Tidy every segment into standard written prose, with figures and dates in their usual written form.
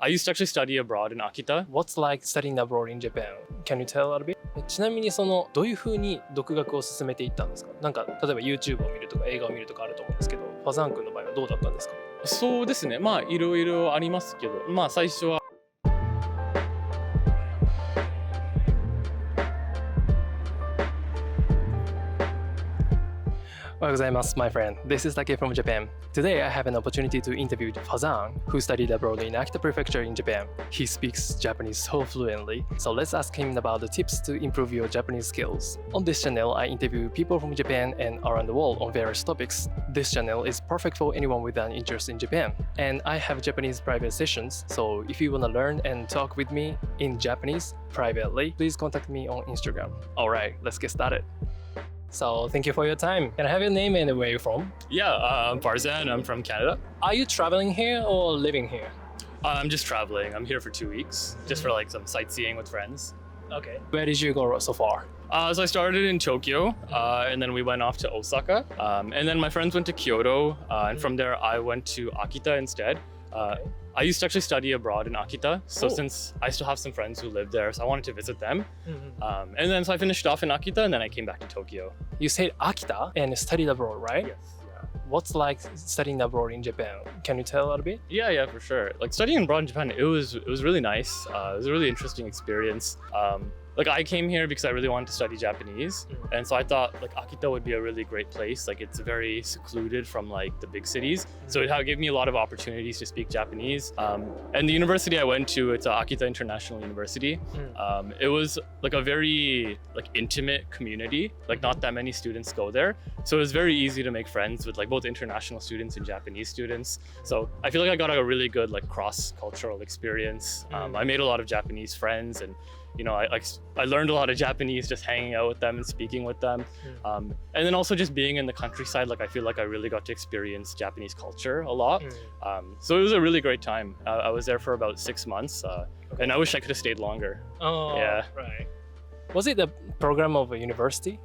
I used to actually study abroad in Akita. What's like studying abroad in Japan? Can you tell a little bit? ちなみにどういう風に独学を進めていったんですか？なんか例えば YouTube を見るとか映画を見るとかあると思うんですけど、ファザン君の場合はどうだったんですか？そうですね。まあいろいろありますけど、まあ最初はおはようございます my friend. This is Take from Japan. Today I have an opportunity to interview Fazan, who studied abroad in Akita Prefecture in Japan. He speaks Japanese so fluently, so let's ask him about the tips to improve your Japanese skills. On this channel, I interview people from Japan and around the world on various topics. This channel is perfect for anyone with an interest in Japan. And I have Japanese private sessions, so if you want to learn and talk with me in Japanese privately, please contact me on Instagram. Alright, let's get started.So thank you for your time. Can I have your name and where you're from? Yeah, I'm Farzan. I'm from Canada. Are you traveling here or living here? I'm just traveling. I'm here for 2 weeks, just for like some sightseeing with friends. Okay. Where did you go so far? So I started in Tokyo, and then we went off to Osaka, and then my friends went to Kyoto, and from there I went to Akita instead. I used to actually study abroad in Akita, so since I still have some friends who live there, so I wanted to visit them. And then so I finished off in Akita, and then I came back to Tokyo. You said Akita and studied abroad, right? Yes. What's like studying abroad in Japan? Can you tell a little bit? Yeah, for sure. Like studying abroad in Japan, it was really nice. It was a really interesting experience. Like I came here because I really wanted to study Japanese, and so I thought like Akita would be a really great place. Like it's very secluded from like the big cities, so it gave me a lot of opportunities to speak Japanese. And the university I went to, it's Akita International University. It was like a very like intimate community. Like not that many students go there, so it was very easy to make friends with like both international students and Japanese students. So I feel like I got a really good like cross-cultural experience. I made a lot of Japanese friends, and you know, I learned a lot of Japanese just hanging out with them and speaking with them. And then also just being in the countryside, like I feel like I really got to experience Japanese culture a lot. So it was a really great time. I was there for about 6 months, and I wish I could have stayed longer. Oh, yeah. Right. Was it the program of a university?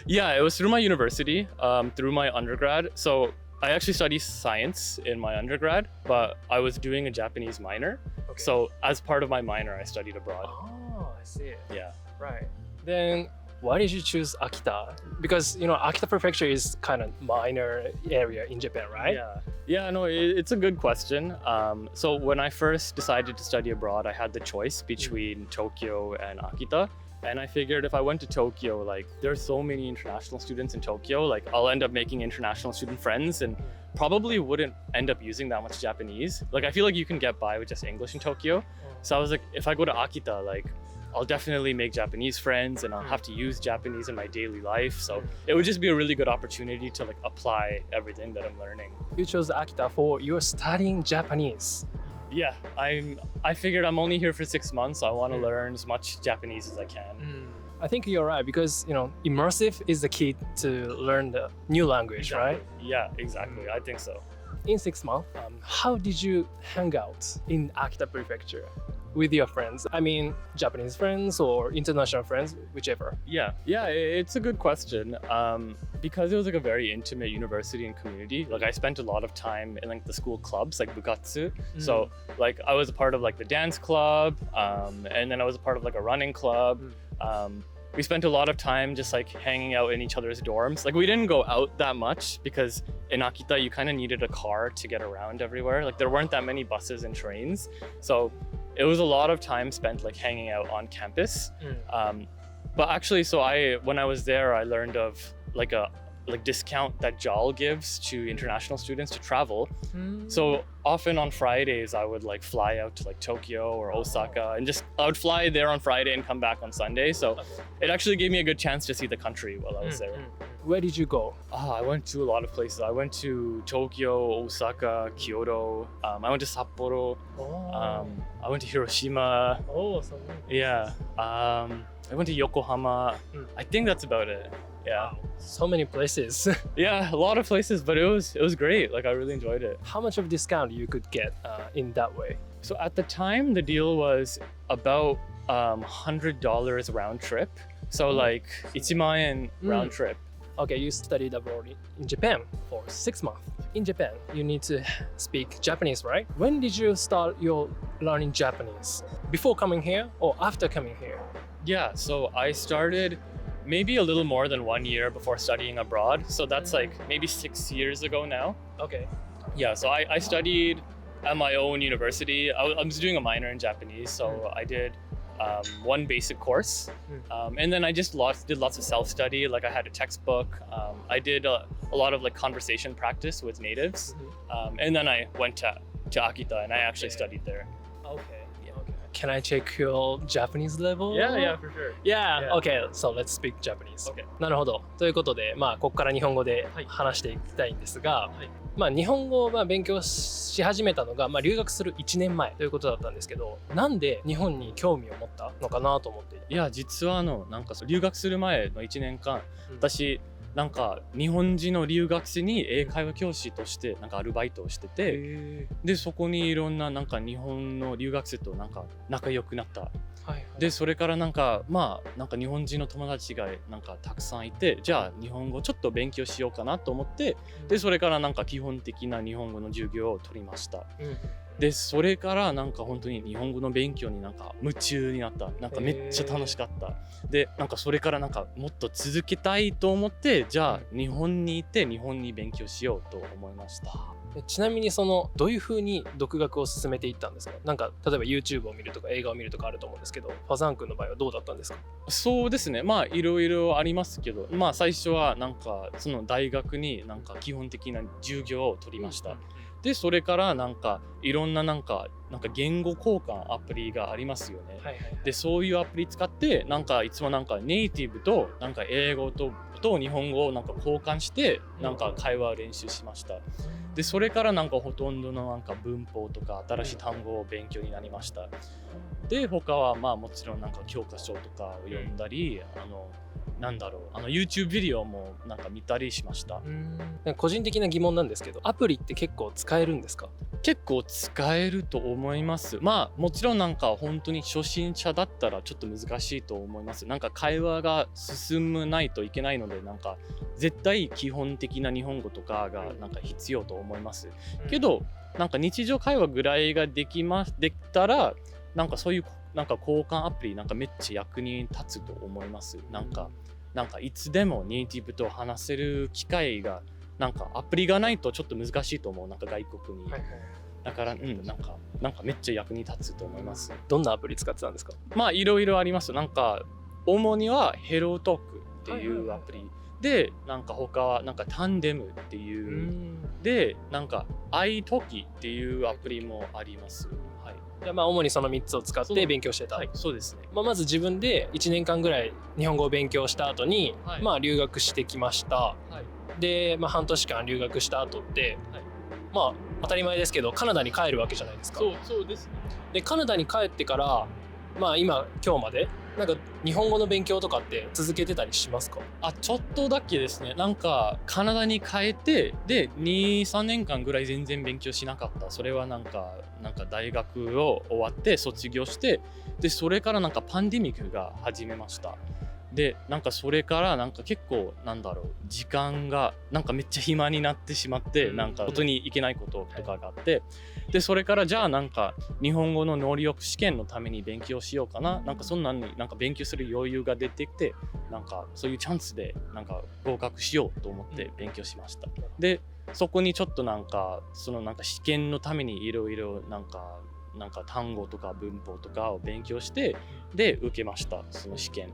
Yeah, it was through my university, through my undergrad. So I actually studied science in my undergrad, but I was doing a Japanese minor. Okay. So as part of my minor, I studied abroad. Oh, I see. Yeah. Right. Then why did you choose Akita? Because, you know, Akita Prefecture is kind of minor area in Japan, right? Yeah, no, it's a good question. So when I first decided to study abroad, I had the choice between Tokyo and Akita. And I figured if I went to Tokyo, like there's so many international students in Tokyo, like I'll end up making international student friends and probably wouldn't end up using that much Japanese. Like I feel like you can get by with just English in Tokyo. So I was like, if I go to Akita, like I'll definitely make Japanese friends and I'll have to use Japanese in my daily life. So it would just be a really good opportunity to like apply everything that I'm learning. You chose Akita for you're studying Japanese. Yeah, I figured I'm only here for 6 months, so I want to learn as much Japanese as I can. I think you're right because, you know, immersive is the key to learn the new language, right? Yeah, exactly. I think so. In 6 months, how did you hang out in Akita Prefecture with your friends? I mean, Japanese friends or international friends, whichever. Yeah, it's a good question. Because it was like a very intimate university and community, like I spent a lot of time in like the school clubs, like bukatsu. So like I was a part of like the dance club, and then I was a part of like a running club. We spent a lot of time just like hanging out in each other's dorms. Like we didn't go out that much because in Akita you kind of needed a car to get around everywhere. Like there weren't that many buses and trains. So it was a lot of time spent like hanging out on campus. But actually, so when I was there, I learned of like a discount that JAL gives to international students to travel. So often on Fridays, I would like fly out to like Tokyo or Osaka and I would fly there on Friday and come back on Sunday. So it actually gave me a good chance to see the country while I was there. Where did you go? I went to a lot of places. I went to Tokyo, Osaka, Kyoto. I went to Sapporo. I went to Hiroshima. Yeah. I went to Yokohama. I think that's about it. Yeah. Wow. So many places. Yeah, a lot of places, but it was great. Like I really enjoyed it. How much of discount you could get in that way? So at the time, the deal was about $100 round trip. So like 1万円 round trip. Okay, you studied abroad in Japan for 6 months. In Japan, you need to speak Japanese, right? When did you start your learning Japanese? Before coming here or after coming here? Yeah, so I started maybe a little more than 1 year before studying abroad. So that's like maybe 6 years ago now. Okay. Yeah, so I studied at my own university. I was doing a minor in Japanese, so I did one basic course, and then I just did lots of self-study. Like I had a textbook. I did a lot of like conversation practice with natives, and then I went to Akita and I actually studied there. Okay. Can I check your Japanese level? Yeah, for sure. Yeah. Okay, so let's speak Japanese. Okay. なるほど。ということで、ここから日本語で話していきたいんですが、日本語を勉強し始めたのが、留学する1年前ということだったんですけど、なんで日本に興味を持ったのかなと思って。いや、実はなんか留学する前の1年間、私なんか日本人の留学生に英会話教師としてなんかアルバイトをしてて、でそこにいろんななんか日本の留学生となんか仲良くなった。でそれからなんかなんか日本人の友達がなんかたくさんいて、じゃあ日本語ちょっと勉強しようかなと思って、でそれからなんか基本的な日本語の授業を取りました。でそれからなんか本当に日本語の勉強になんか夢中になった。なんかめっちゃ楽しかった。でなんかそれからなんかもっと続けたいと思って、じゃあ日本に行って日本に勉強しようと思いました。ちなみにどういうふうに独学を進めていったんですか？なんか例えば YouTube を見るとか映画を見るとかあると思うんですけど、ファザン君の場合はどうだったんですか？そうですね、いろいろありますけど、最初はなんかその大学になんか基本的な授業を取りました。でそれからなんかいろんななんか言語交換アプリがありますよね。でそういうアプリ使ってなんかいつもなんかネイティブとなんか英語と日本語をなんか交換してなんか会話を練習しました。でそれからなんかほとんどのなんか文法とか新しい単語を勉強になりました。で他はもちろんなんか教科書とかを読んだり、YouTube ビデオもなんか見たりしました。個人的な疑問なんですけど、アプリって結構使えるんですか？結構使えると思います。もちろんなんか本当に初心者だったらちょっと難しいと思います。なんか会話が進まないといけないので、なんか絶対基本的な日本語とかがなんか必要と思います。けどなんか日常会話ぐらいができたら、なんかそういうなんか交換アプリなんかめっちゃ役に立つと思います。なんかいつでもネイティブと話せる機会がなんかアプリがないとちょっと難しいと思う。なんか外国に。だからなんかめっちゃ役に立つと思います。どんなアプリ使ってたんですか？いろいろあります。なんか主にはヘロートークっていうアプリで、なんか他はなんかタンデムっていうで、なんかアイトキっていうアプリもあります。じゃあ主にその3つを使って勉強してた。そうですね。まず自分で1年間ぐらい日本語を勉強した後に、留学してきました。で、半年間留学した後って、当たり前ですけどカナダに帰るわけじゃないですか。そうですね。でカナダに帰ってから今日までなんか日本語の勉強とかって続けてたりしますか？ちょっとだけですね。なんかカナダに帰ってで 2,3 年間ぐらい全然勉強しなかった。それはなんか大学を終わって卒業して、でそれからなんかパンデミックが始めました。でなんかそれからなんか結構時間がなんかめっちゃ暇になってしまって、なんか外に行けないこととかがあって、でそれからじゃあなんか日本語の能力試験のために勉強しようかな、なんかそんなになんか勉強する余裕が出てきて、なんかそういうチャンスでなんか合格しようと思って勉強しました。でそこにちょっとなんかそのなんか試験のためにいろいろなんか単語とか文法とかを勉強して、で受けました、その試験。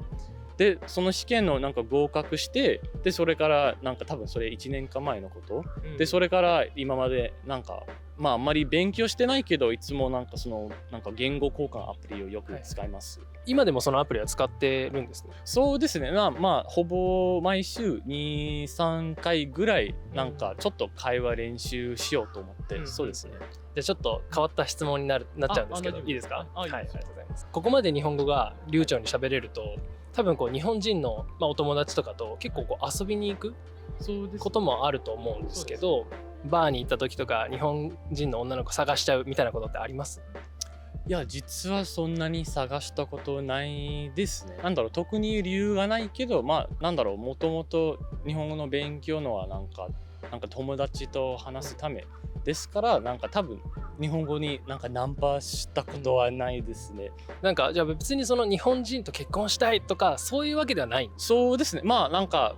でその試験のなんか合格して、でそれからなんか多分それ1年間前のこと、でそれから今までなんかあんまり勉強してないけど、いつもなんかそのなんか言語交換アプリをよく使います。今でもそのアプリは使ってるんですね。そうですね。ほぼ毎週 2,3 回ぐらいなんかちょっと会話練習しようと思って、そうですね。じゃあちょっと変わった質問になっちゃうんですけど、いいですか？ありがとうございます。ここまで日本語が流暢に喋れると、多分日本人の、お友達とかと結構遊びに行くこともあると思うんですけど、バーに行った時とか日本人の女の子探しちゃうみたいなことってあります？いや実はそんなに探したことないですね。特に理由がないけど、もともと日本語の勉強のはなんかなんか友達と話すためですから、なんか多分日本語になんかナンパしたことはないですね。なんかじゃあ別にその日本人と結婚したいとかそういうわけではないんです。そうですね。まあなんか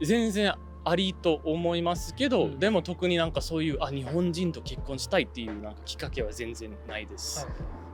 全然ありと思いますけど、うんでも特になんかそういう日本人と結婚したいっていうなんかきっかけは全然ないです。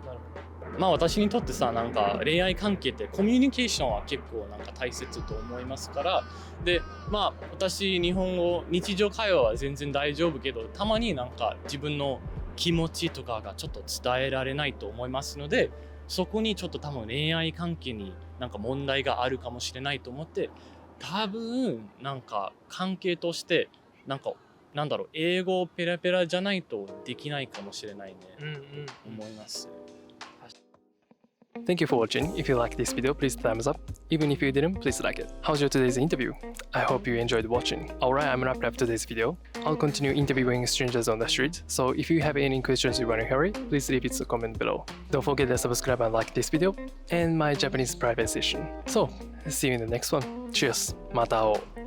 なるほど。まあ私にとってさ、なんか恋愛関係ってコミュニケーションは結構なんか大切と思いますから、でまあ私日本語日常会話は全然大丈夫けど、たまになんか自分の気持ちとかがちょっと伝えられないと思いますので、そこにちょっと多分恋愛関係になんか問題があるかもしれないと思って、多分なんか関係としてなんかなんだろう、英語ペラペラじゃないとできないかもしれないね、思います。Thank you for watching. If you liked this video, please thumbs up. Even if you didn't, please like it. How's your today's interview? I hope you enjoyed watching. Alright, I'm gonna wrap today's video. I'll continue interviewing strangers on the street, so if you have any questions you want to hear, please leave it in the comment below. Don't forget to subscribe and like this video and my Japanese private session. So, see you in the next one. Cheers. また会おう.